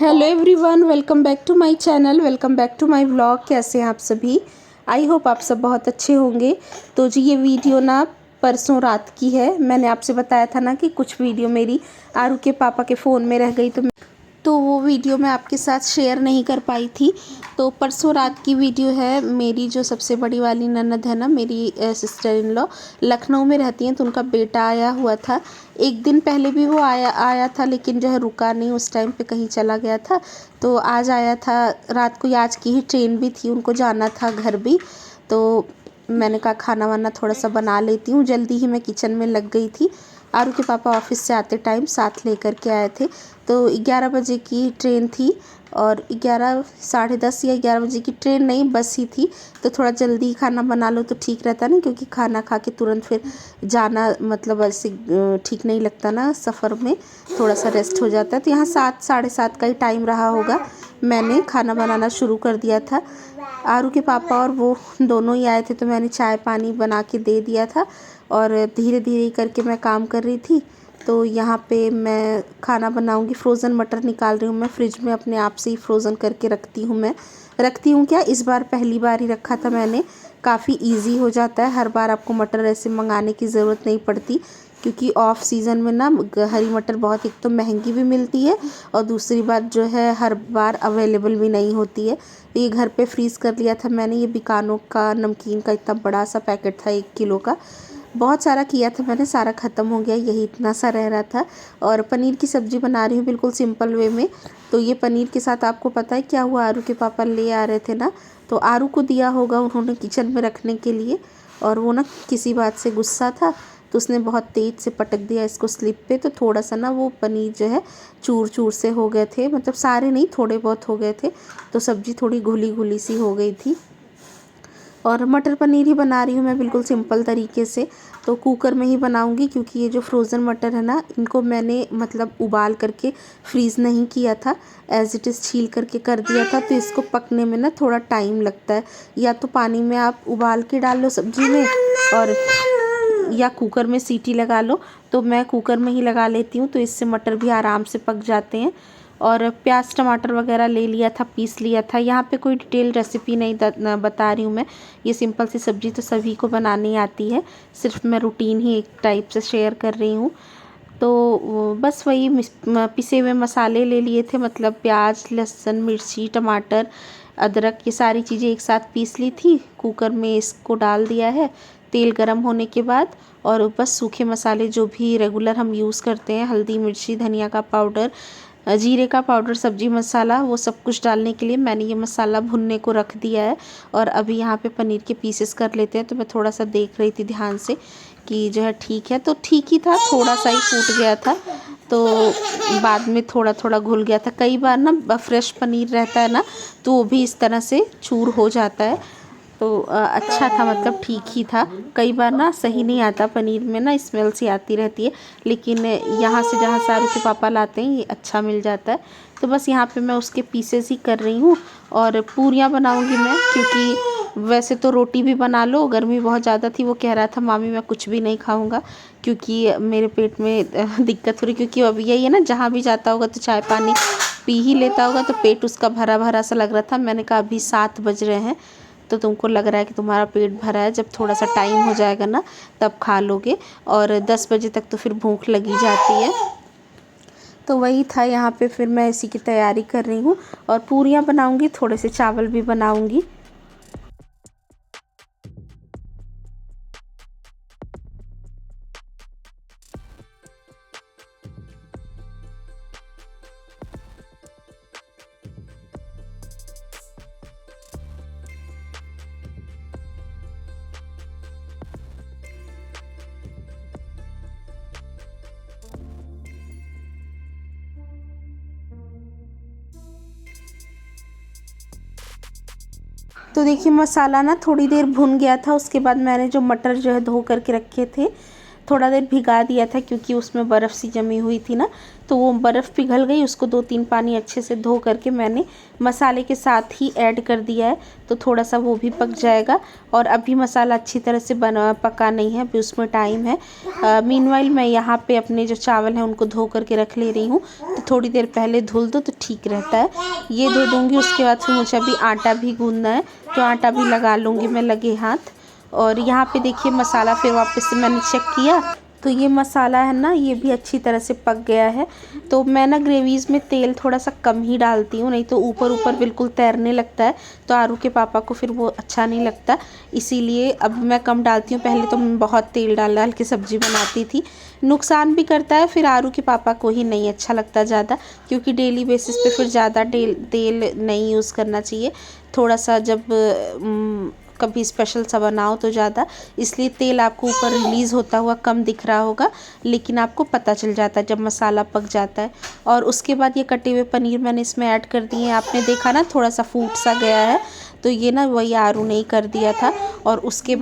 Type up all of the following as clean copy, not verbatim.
Hello everyone, welcome back to my channel, welcome back to my vlog. कैसे हैं आप सभी? आई होप आप सब बहुत अच्छे होंगे। तो जी ये वीडियो ना परसों रात की है। मैंने आपसे बताया था ना कि कुछ वीडियो मेरी आरू के पापा के फ़ोन में रह गई, तो वो वीडियो मैं आपके साथ शेयर नहीं कर पाई थी। तो परसों रात की वीडियो है। मेरी जो सबसे बड़ी वाली ननद है ना, मेरी सिस्टर इन लॉ लखनऊ में रहती हैं, तो उनका बेटा आया हुआ था। एक दिन पहले भी वो आया था, लेकिन जो है रुका नहीं, उस टाइम पे कहीं चला गया था। तो आज आया था रात को। आज की ही ट्रेन भी थी, उनको जाना था घर भी। तो मैंने कहा खाना वाना थोड़ा सा बना लेती हूँ। जल्दी ही मैं किचन में लग गई थी। आरू के पापा ऑफिस से आते टाइम साथ लेकर के आए थे। तो 11 बजे की ट्रेन थी और 11 साढ़े 10 या 11 बजे की ट्रेन नहीं, बस ही थी। तो थोड़ा जल्दी खाना बना लो तो ठीक रहता ना, क्योंकि खाना खा के तुरंत फिर जाना मतलब ऐसे ठीक नहीं लगता ना, सफ़र में थोड़ा सा रेस्ट हो जाता है। तो यहाँ 7 साढ़े 7 का ही टाइम रहा होगा। मैंने खाना बनाना शुरू कर दिया था। आरू के पापा और वो दोनों ही आए थे, तो मैंने चाय पानी बना के दे दिया था और धीरे धीरे करके मैं काम कर रही थी। तो यहाँ पे मैं खाना बनाऊंगी। फ्रोज़न मटर निकाल रही हूँ मैं फ्रिज में, अपने आप से ही फ्रोज़न करके रखती हूँ। मैं रखती हूँ क्या, इस बार पहली बार ही रखा था मैंने। काफ़ी इजी हो जाता है, हर बार आपको मटर ऐसे मंगाने की ज़रूरत नहीं पड़ती, क्योंकि ऑफ सीज़न में ना हरी मटर बहुत एक तो महंगी भी मिलती है और दूसरी बात जो है हर बार अवेलेबल भी नहीं होती है। ये घर पे फ्रीज़ कर लिया था मैंने। ये बिकानो का नमकीन का इतना बड़ा सा पैकेट था, 1 किलो का। बहुत सारा किया था मैंने, सारा ख़त्म हो गया, यही इतना सा रह रहा था। और पनीर की सब्ज़ी बना रही हूँ बिल्कुल सिंपल वे में। तो ये पनीर के साथ आपको पता है क्या हुआ, आरू के पापा ले आ रहे थे ना, तो आरू को दिया होगा उन्होंने किचन में रखने के लिए, और वो ना किसी बात से गुस्सा था, तो उसने बहुत तेज़ से पटक दिया इसको स्लिप पे। तो थोड़ा सा ना वो पनीर जो है चूर चूर से हो गए थे, मतलब सारे नहीं, थोड़े बहुत हो गए थे। तो सब्ज़ी थोड़ी घुली घुली सी हो गई थी। और मटर पनीर ही बना रही हूँ मैं बिल्कुल सिंपल तरीके से। तो कुकर में ही बनाऊँगी, क्योंकि ये जो फ्रोज़न मटर है ना, इनको मैंने मतलब उबाल करके फ्रीज़ नहीं किया था, एज़ इट इज़ छील करके कर दिया था। तो इसको पकने में ना थोड़ा टाइम लगता है। या तो पानी में आप उबाल के डाल लो सब्ज़ी में, और या कुकर में सीटी लगा लो। तो मैं कुकर में ही लगा लेती हूँ, तो इससे मटर भी आराम से पक जाते हैं। और प्याज टमाटर वगैरह ले लिया था, पीस लिया था। यहाँ पे कोई डिटेल रेसिपी नहीं बता रही हूँ मैं। ये सिंपल सी सब्ज़ी तो सभी को बनानी आती है, सिर्फ मैं रूटीन ही एक टाइप से शेयर कर रही हूँ। तो बस वही पिसे हुए मसाले ले लिए थे, मतलब प्याज लहसुन मिर्ची टमाटर अदरक, ये सारी चीज़ें एक साथ पीस ली थी। कुकर में इसको डाल दिया है तेल गरम होने के बाद। और बस सूखे मसाले जो भी रेगुलर हम यूज़ करते हैं, हल्दी मिर्ची धनिया का पाउडर जीरे का पाउडर सब्जी मसाला, वो सब कुछ डालने के लिए मैंने ये मसाला भुनने को रख दिया है। और अभी यहाँ पे पनीर के पीसेस कर लेते हैं। तो मैं थोड़ा सा देख रही थी ध्यान से कि जो है ठीक है, तो ठीक ही था, थोड़ा सा ही फूट गया था। तो बाद में थोड़ा थोड़ा घुल गया था। कई बार ना फ्रेश पनीर रहता है ना, तो वो भी इस तरह से चूर हो जाता है। तो अच्छा था, मतलब ठीक ही था। कई बार ना सही नहीं आता, पनीर में ना स्मेल सी आती रहती है, लेकिन यहाँ से जहाँ सारू के पापा लाते हैं ये अच्छा मिल जाता है। तो बस यहाँ पे मैं उसके पीसेस ही कर रही हूँ। और पूरियाँ बनाऊँगी मैं, क्योंकि वैसे तो रोटी भी बना लो, गर्मी बहुत ज़्यादा थी। वो कह रहा था मामी मैं कुछ भी नहीं खाऊँगा, क्योंकि मेरे पेट में दिक्कत हो रही, क्योंकि अब यही है ना, जहाँ भी जाता होगा तो चाय पानी पी ही लेता होगा, तो पेट उसका भरा भरा सा लग रहा था। मैंने कहा अभी 7 बज रहे हैं, तो तुमको लग रहा है कि तुम्हारा पेट भरा है, जब थोड़ा सा टाइम हो जाएगा ना तब खा लोगे। और 10 बजे तक तो फिर भूख लगी जाती है। तो वही था, यहाँ पे फिर मैं इसी की तैयारी कर रही हूँ। और पूरियाँ बनाऊँगी, थोड़े से चावल भी बनाऊँगी। तो देखिए मसाला ना थोड़ी देर भुन गया था। उसके बाद मैंने जो मटर जो है धो करके रखे थे, थोड़ा देर भिगा दिया था क्योंकि उसमें बर्फ़ सी जमी हुई थी ना, तो वो बर्फ़ पिघल गई। उसको 2-3 पानी अच्छे से धो करके मैंने मसाले के साथ ही ऐड कर दिया है, तो थोड़ा सा वो भी पक जाएगा। और अभी मसाला अच्छी तरह से पका नहीं है, अभी उसमें टाइम है। मीनवाइल मैं यहाँ पे अपने जो चावल हैं उनको धो करके रख ले रही हूँ, तो थोड़ी देर पहले धुल दो तो ठीक रहता है। ये धो दूँगी, उसके बाद फिर मुझे अभी आटा भी गूँदना है, तो आटा भी लगा लूँगी मैं लगे हाथ। और यहाँ पे देखिए मसाला फिर वापस से मैंने चेक किया, तो ये मसाला है ना, ये भी अच्छी तरह से पक गया है। तो मैं ना ग्रेवीज़ में तेल थोड़ा सा कम ही डालती हूँ, नहीं तो ऊपर ऊपर बिल्कुल तैरने लगता है, तो आरू के पापा को फिर वो अच्छा नहीं लगता। इसीलिए अब मैं कम डालती हूँ। पहले तो मैं बहुत तेल डाल डाल के सब्ज़ी बनाती थी, नुकसान भी करता है, फिर आरू के पापा को ही नहीं अच्छा लगता ज़्यादा, क्योंकि डेली बेसिस पे फिर ज़्यादा तेल नहीं यूज़ करना चाहिए। थोड़ा सा जब कभी स्पेशल सा बनाओ तो ज़्यादा, इसलिए तेल आपको ऊपर रिलीज़ होता हुआ कम दिख रहा होगा, लेकिन आपको पता चल जाता है जब मसाला पक जाता है। और उसके बाद ये कटे हुए पनीर मैंने इसमें ऐड कर दिए हैं। आपने देखा ना थोड़ा सा फूट सा गया है, तो ये ना वही आरू ने ही कर दिया था। और उसके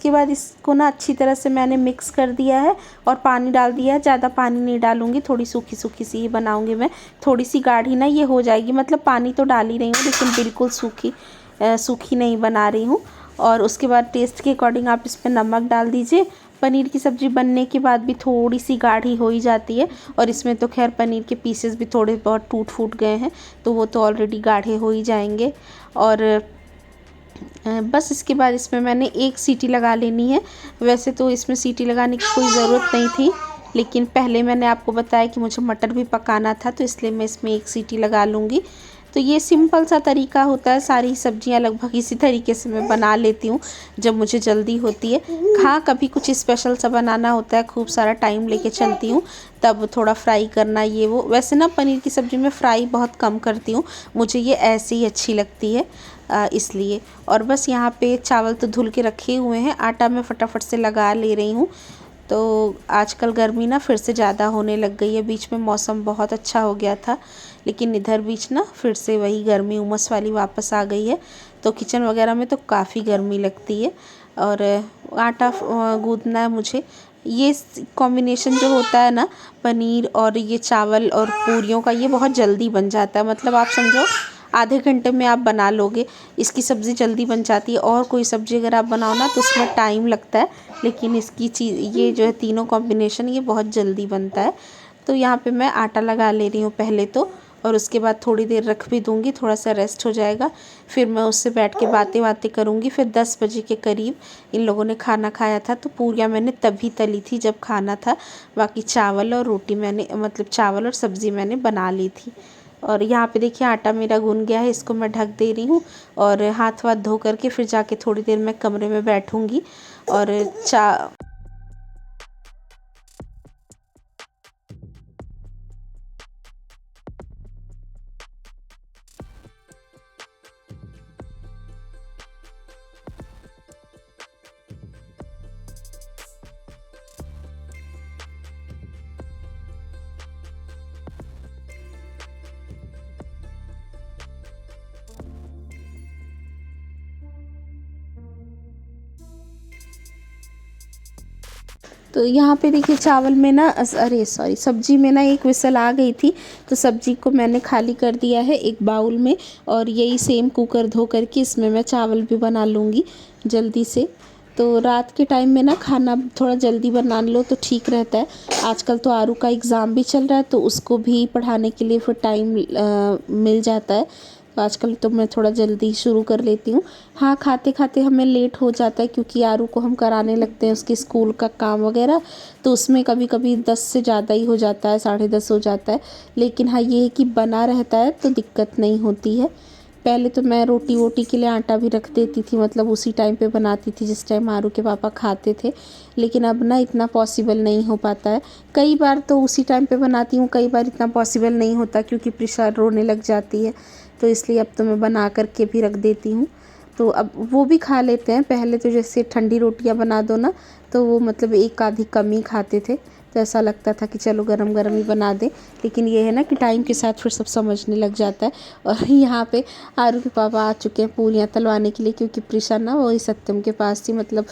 बाद इसको ना अच्छी तरह से मैंने मिक्स कर दिया है और पानी डाल दिया है। ज़्यादा पानी नहीं डालूँगी, थोड़ी सूखी सूखी सी ही बनाऊँगी मैं, थोड़ी सी गाढ़ी ना ये हो जाएगी। मतलब पानी तो डाल ही रही हूँ, लेकिन बिल्कुल सूखी नहीं बना रही हूँ। और उसके बाद टेस्ट के अकॉर्डिंग आप इस पर नमक डाल दीजिए। पनीर की सब्ज़ी बनने के बाद भी थोड़ी सी गाढ़ी हो ही जाती है, और इसमें तो खैर पनीर के पीसेस भी थोड़े बहुत टूट फूट गए हैं, तो वो तो ऑलरेडी गाढ़े हो ही जाएंगे। और बस इसके बाद इसमें मैंने 1 सीटी लगा लेनी है। वैसे तो इसमें सीटी लगाने की कोई ज़रूरत नहीं थी, लेकिन पहले मैंने आपको बताया कि मुझे मटर भी पकाना था, तो इसलिए मैं इसमें 1 सीटी लगा लूँगी। तो ये सिंपल सा तरीका होता है, सारी सब्जियां लगभग इसी तरीके से मैं बना लेती हूँ जब मुझे जल्दी होती है। हाँ, कभी कुछ स्पेशल सा बनाना होता है, खूब सारा टाइम लेके चलती हूँ, तब थोड़ा फ्राई करना ये वो। वैसे ना पनीर की सब्ज़ी में फ्राई बहुत कम करती हूँ, मुझे ये ऐसे ही अच्छी लगती है, इसलिए। और बस यहाँ पे चावल तो धुल के रखे हुए हैं, आटा मैं फटाफट से लगा ले रही हूँ। तो आजकल गर्मी ना फिर से ज़्यादा होने लग गई है। बीच में मौसम बहुत अच्छा हो गया था, लेकिन इधर बीच ना फिर से वही गर्मी उमस वाली वापस आ गई है, तो किचन वगैरह में तो काफ़ी गर्मी लगती है। और आटा गूँदना है मुझे। ये कॉम्बिनेशन जो होता है ना, पनीर और ये चावल और पूरियों का, ये बहुत जल्दी बन जाता है। मतलब आप समझो आधे घंटे में आप बना लोगे, इसकी सब्ज़ी जल्दी बन जाती है। और कोई सब्ज़ी अगर आप बनाओ ना तो उसमें टाइम लगता है, लेकिन इसकी ये जो है तीनों कॉम्बिनेशन ये बहुत जल्दी बनता है। तो यहाँ पे मैं आटा लगा ले रही हूँ पहले तो, और उसके बाद थोड़ी देर रख भी दूँगी, थोड़ा सा रेस्ट हो जाएगा। फिर मैं उससे बैठ के बातें करूँगी। फिर 10 बजे के करीब इन लोगों ने खाना खाया था, तो पूरियाँ मैंने तभी तली थी जब खाना था। बाकी चावल और रोटी मैंने, मतलब चावल और सब्ज़ी मैंने बना ली थी। और यहाँ पे देखिए आटा मेरा गूँध गया है, इसको मैं ढक दे रही हूँ। और हाथ वाथ धो करके फिर जाके थोड़ी देर मैं कमरे में बैठूँगी और तो यहाँ पे देखिए चावल में ना, अरे सॉरी, सब्जी में ना एक विसल आ गई थी, तो सब्जी को मैंने खाली कर दिया है एक बाउल में। और यही सेम कुकर धो करके इसमें मैं चावल भी बना लूँगी जल्दी से। तो रात के टाइम में ना खाना थोड़ा जल्दी बना लो तो ठीक रहता है। आजकल तो आरू का एग्ज़ाम भी चल रहा है, तो उसको भी पढ़ाने के लिए फिर टाइम मिल जाता है। तो आजकल तो मैं थोड़ा जल्दी शुरू कर लेती हूँ। हाँ, खाते खाते हमें लेट हो जाता है, क्योंकि आरू को हम कराने लगते हैं उसके स्कूल का काम वगैरह, तो उसमें कभी कभी 10 से ज़्यादा ही हो जाता है, 10:30 हो जाता है। लेकिन हाँ, ये है कि बना रहता है तो दिक्कत नहीं होती है। पहले तो मैं रोटी वोटी के लिए आटा भी रख देती थी, मतलब उसी टाइम पे बनाती थी जिस टाइम आरू के पापा खाते थे। लेकिन अब ना इतना पॉसिबल नहीं हो पाता है। कई बार तो उसी टाइम पे बनाती हूँ, कई बार इतना पॉसिबल नहीं होता क्योंकि प्रिशा रोने लग जाती है, तो इसलिए अब तो मैं बना करके भी रख देती हूँ। तो अब वो भी खा लेते हैं। पहले तो जैसे ठंडी रोटियाँ बना दो ना, तो वो मतलब एक आधी कम ही खाते थे, तो ऐसा लगता था कि चलो गरम गरम ही बना दें, लेकिन ये है ना कि टाइम के साथ फिर सब समझने लग जाता है। और यहाँ पे आरू के पापा आ चुके हैं पूरियाँ तलवाने के लिए, क्योंकि प्रिशा ना वही सत्यम के पास थी, मतलब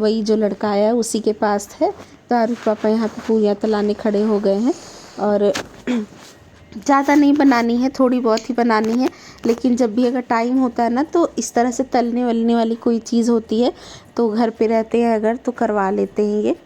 वही जो लड़का आया उसी के पास थे। तो आरू के पापा यहाँ पे पूरियाँ तलाने खड़े हो गए हैं। और ज़्यादा नहीं बनानी है, थोड़ी बहुत ही बनानी है, लेकिन जब भी अगर टाइम होता है ना तो इस तरह से तलने वलने वाली कोई चीज़ होती है तो घर पे रहते हैं अगर तो करवा लेते हैं ये।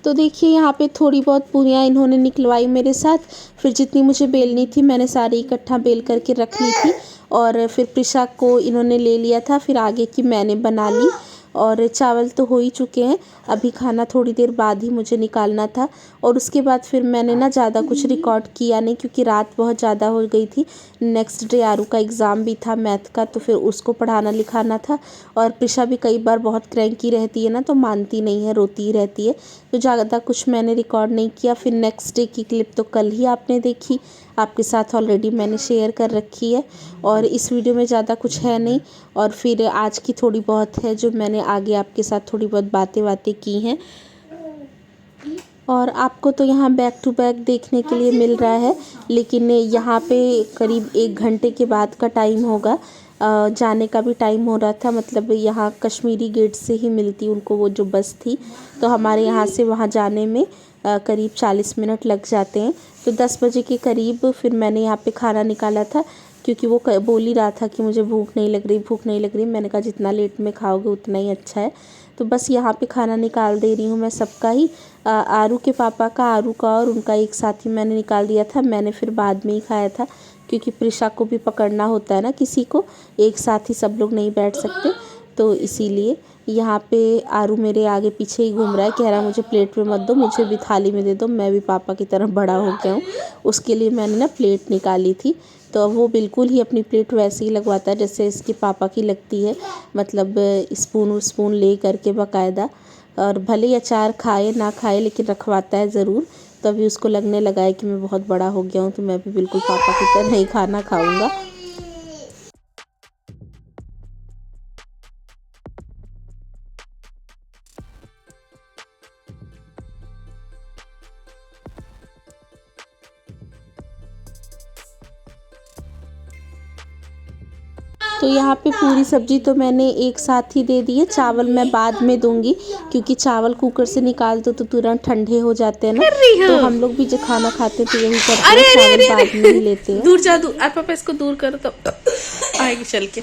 तो देखिए यहाँ पे थोड़ी बहुत पूरियाँ इन्होंने निकलवाई मेरे साथ, फिर जितनी मुझे बेलनी थी मैंने सारी इकट्ठा बेल करके रख ली थी। और फिर प्रिशा को इन्होंने ले लिया था, फिर आगे की मैंने बना ली। और चावल तो हो ही चुके हैं, अभी खाना थोड़ी देर बाद ही मुझे निकालना था। और उसके बाद फिर मैंने ना ज़्यादा कुछ रिकॉर्ड किया नहीं, क्योंकि रात बहुत ज़्यादा हो गई थी। नेक्स्ट डे आरू का एग्ज़ाम भी था मैथ का, तो फिर उसको पढ़ाना लिखाना था। और प्रिशा भी कई बार बहुत क्रैंकी रहती है ना, तो मानती नहीं है, रोती ही रहती है, तो ज़्यादा कुछ मैंने रिकॉर्ड नहीं किया। फिर नेक्स्ट डे की क्लिप तो कल ही आपने देखी, आपके साथ ऑलरेडी मैंने शेयर कर रखी है। और इस वीडियो में ज़्यादा कुछ है नहीं, और फिर आज की थोड़ी बहुत है जो मैंने आगे आपके साथ थोड़ी बहुत बातें की हैं। और आपको तो यहाँ बैक टू बैक देखने के लिए मिल रहा है, लेकिन यहाँ पे करीब 1 घंटे के बाद का टाइम होगा। जाने का भी टाइम हो रहा था, मतलब यहाँ कश्मीरी गेट से ही मिलती उनको वो जो बस थी, तो हमारे यहाँ से वहाँ जाने में करीब 40 मिनट लग जाते हैं। तो 10 बजे के करीब फिर मैंने यहाँ पे खाना निकाला था, क्योंकि वो बोल ही रहा था कि मुझे भूख नहीं लग रही। मैंने कहा जितना लेट में खाओगे उतना ही अच्छा है। तो बस यहाँ पे खाना निकाल दे रही हूँ मैं सबका ही, आरू के पापा का, आरू का और उनका एक साथ ही मैंने निकाल दिया था। मैंने फिर बाद में ही खाया था, क्योंकि प्रिशा को भी पकड़ना होता है ना, किसी को एक साथ ही सब लोग नहीं बैठ सकते, तो इसीलिए। यहाँ पे आरू मेरे आगे पीछे ही घूम रहा है, कह रहा है मुझे प्लेट में मत दो, मुझे भी थाली में दे दो, मैं भी पापा की तरह बड़ा हो गया हूँ। उसके लिए मैंने ना प्लेट निकाली थी, तो अब वो बिल्कुल ही अपनी प्लेट वैसे ही लगवाता है जैसे इसके पापा की लगती है, मतलब स्पून ले करके बाकायदा। और भले ही अचार खाए ना खाए, लेकिन रखवाता है ज़रूर। तो अभी उसको लगने लगा है कि मैं बहुत बड़ा हो गया हूँ, तो मैं भी बिल्कुल पापा की तरह ही खाना खाऊंगा। तो यहाँ पे पूरी सब्जी तो मैंने एक साथ ही दे दी है, चावल मैं बाद में दूंगी, क्योंकि चावल कुकर से निकाल दो तो तुरंत ठंडे हो जाते हैं ना, तो हम लोग भी जो खाना खाते हैं तो यही करते हैं, चावल बाद में ही लेते हैं। दूर जा, दूर पापा इसको दूर करो तो आएगी चल के।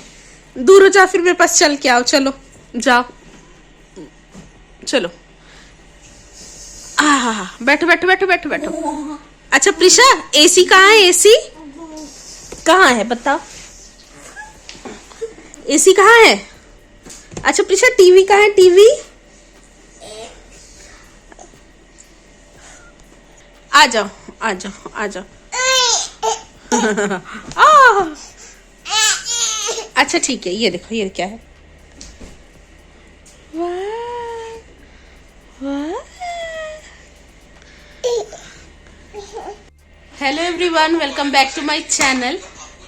दूर हो जा, फिर मेरे पास चल के आओ, चलो जाओ, चलो। बैठो बैठो बैठो बैठो बैठो। अच्छा प्रिशा, एसी कहाँ है? एसी कहाँ है बताओ, एसी कहाँ है? अच्छा प्रिशा, टीवी कहाँ है? टीवी आ जाओ आ जाओ आ जाओ। अच्छा ठीक है, ये देखो ये क्या है। Hello everyone, welcome back to my channel.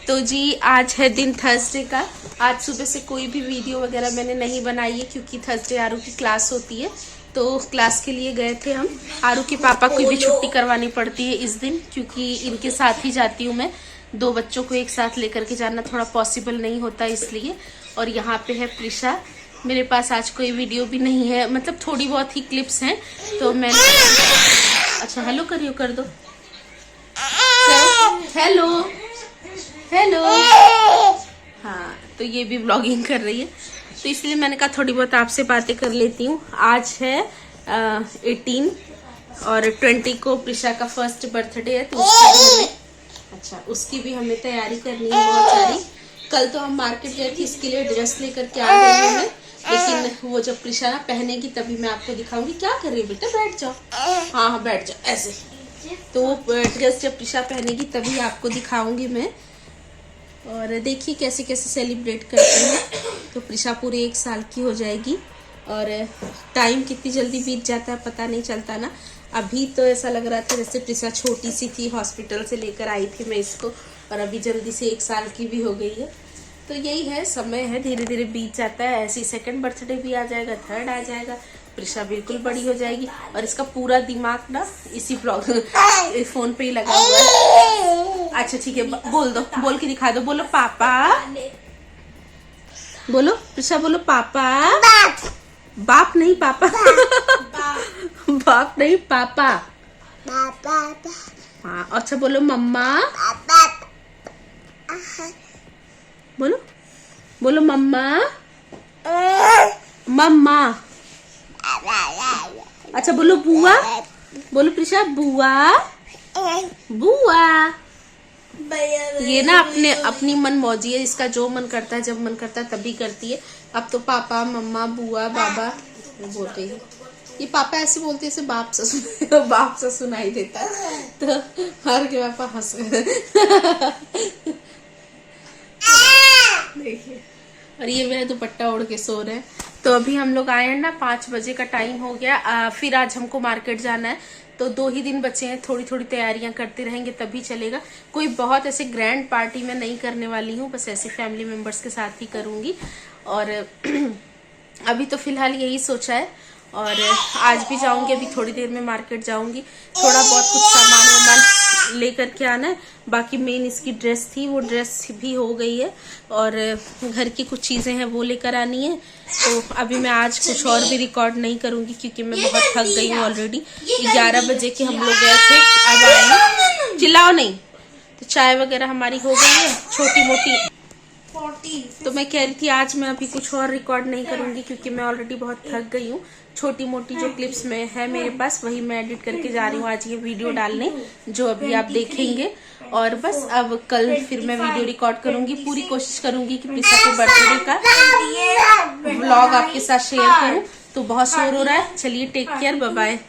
तो जी आज है दिन थर्सडे का। आज सुबह से कोई भी वीडियो वगैरह मैंने नहीं बनाई है, क्योंकि थर्सडे आरू की क्लास होती है, तो क्लास के लिए गए थे हम। आरू के पापा को भी छुट्टी करवानी पड़ती है इस दिन, क्योंकि इनके साथ ही जाती हूँ मैं। 2 बच्चों को एक साथ लेकर के जाना थोड़ा पॉसिबल नहीं होता, इसलिए। और यहाँ पे है प्रिशा। मेरे पास आज कोई वीडियो भी नहीं है, मतलब थोड़ी बहुत ही क्लिप्स हैं, तो मैंने अच्छा हेलो करियो, कर दो। Hello hello. हाँ, तो ये भी ब्लॉगिंग कर रही है, तो इसलिए मैंने कहा थोड़ी बहुत आपसे बातें कर लेती हूँ। आज है 18 और 20 को प्रिशा का फर्स्ट बर्थडे है, तो उसकी भी हमें तैयारी करनी है बहुत सारी। कल तो हम मार्केट गए थे, इसके लिए ड्रेस लेकर के आ गई हूँ मैं, लेकिन वो जब प्रिशा पहनेगी तभी मैं आपको दिखाऊंगी। क्या कर रही है बेटा, बैठ जाओ। हाँ बैठ जाओ ऐसे। तो ड्रेस जब प्रिशा पहनेगी तभी आपको दिखाऊंगी मैं। और देखिए कैसे कैसे सेलिब्रेट करते हैं। तो प्रिशा पूरे 1 साल की हो जाएगी और टाइम कितनी जल्दी बीत जाता है पता नहीं चलता ना। अभी तो ऐसा लग रहा था जैसे प्रिशा छोटी सी थी, हॉस्पिटल से लेकर आई थी मैं इसको, और अभी जल्दी से 1 साल की भी हो गई है। तो यही है, समय है, धीरे धीरे बीत जाता है। ऐसे ही सेकंड बर्थडे भी आ जाएगा, थर्ड आ जाएगा, प्रिशा बिल्कुल बड़ी हो जाएगी। और इसका पूरा दिमाग ना इसी फोन पे ही लगा हुआ है। अच्छा ठीक है, बोल दो, बोल के दिखा दो। बोलो पापा, बोलो प्रिशा, बोलो पापा। बाप नहीं पापा, बाप नहीं पापा। हाँ अच्छा, बोलो मम्मा, बोलो बोलो मम्मा, मम्मा। अच्छा बोलो बुआ, बोलो प्रिशा बुआ, बुआ। ये ना अपनी मन मौजी है, इसका जो मन करता है, जब मन करता है तभी करती है। अब तो पापा मम्मा बुआ बाबा बोलते हैं। ये पापा ऐसे बोलते हैं, बाप से सुनाई देता है, तो हर के पापा हंस देखिए। और ये मेरा दुपट्टा ओढ़ के सो रहे हैं। तो अभी हम लोग आए हैं ना, 5 बजे का टाइम हो गया। फिर आज हमको मार्केट जाना है, तो 2 ही दिन बचे हैं, थोड़ी थोड़ी तैयारियां करते रहेंगे तभी चलेगा। कोई बहुत ऐसे ग्रैंड पार्टी मैं नहीं करने वाली हूँ, बस ऐसे फैमिली मेंबर्स के साथ ही करूँगी। और अभी तो फिलहाल यही सोचा है। और आज भी जाऊंगी, अभी थोड़ी देर में मार्केट जाऊंगी, थोड़ा बहुत कुछ सामान वामान लेकर के आना है। बाकी मेन इसकी ड्रेस थी, वो ड्रेस भी हो गई है, और घर की कुछ चीज़ें हैं वो लेकर आनी है। तो अभी मैं आज कुछ और भी रिकॉर्ड नहीं करूंगी क्योंकि मैं बहुत थक गई हूँ ऑलरेडी। 11 बजे के हम लोग गए थे, अब आए। चिल्लाओ नहीं। तो चाय वगैरह हमारी हो गई है छोटी मोटी। तो मैं कह रही थी आज मैं अभी कुछ और रिकॉर्ड नहीं करूंगी क्योंकि मैं ऑलरेडी बहुत थक गई हूँ। छोटी मोटी जो क्लिप्स में है मेरे पास वही मैं एडिट करके जा रही हूँ आज ये वीडियो डालने, जो अभी आप देखेंगे। और बस अब कल फिर मैं वीडियो रिकॉर्ड करूंगी, पूरी कोशिश करूंगी कि प्रिशा के बर्थडे का व्लॉग आपके साथ शेयर करूं। तो बहुत शोर हो रहा है, चलिए टेक केयर, बाय बाय।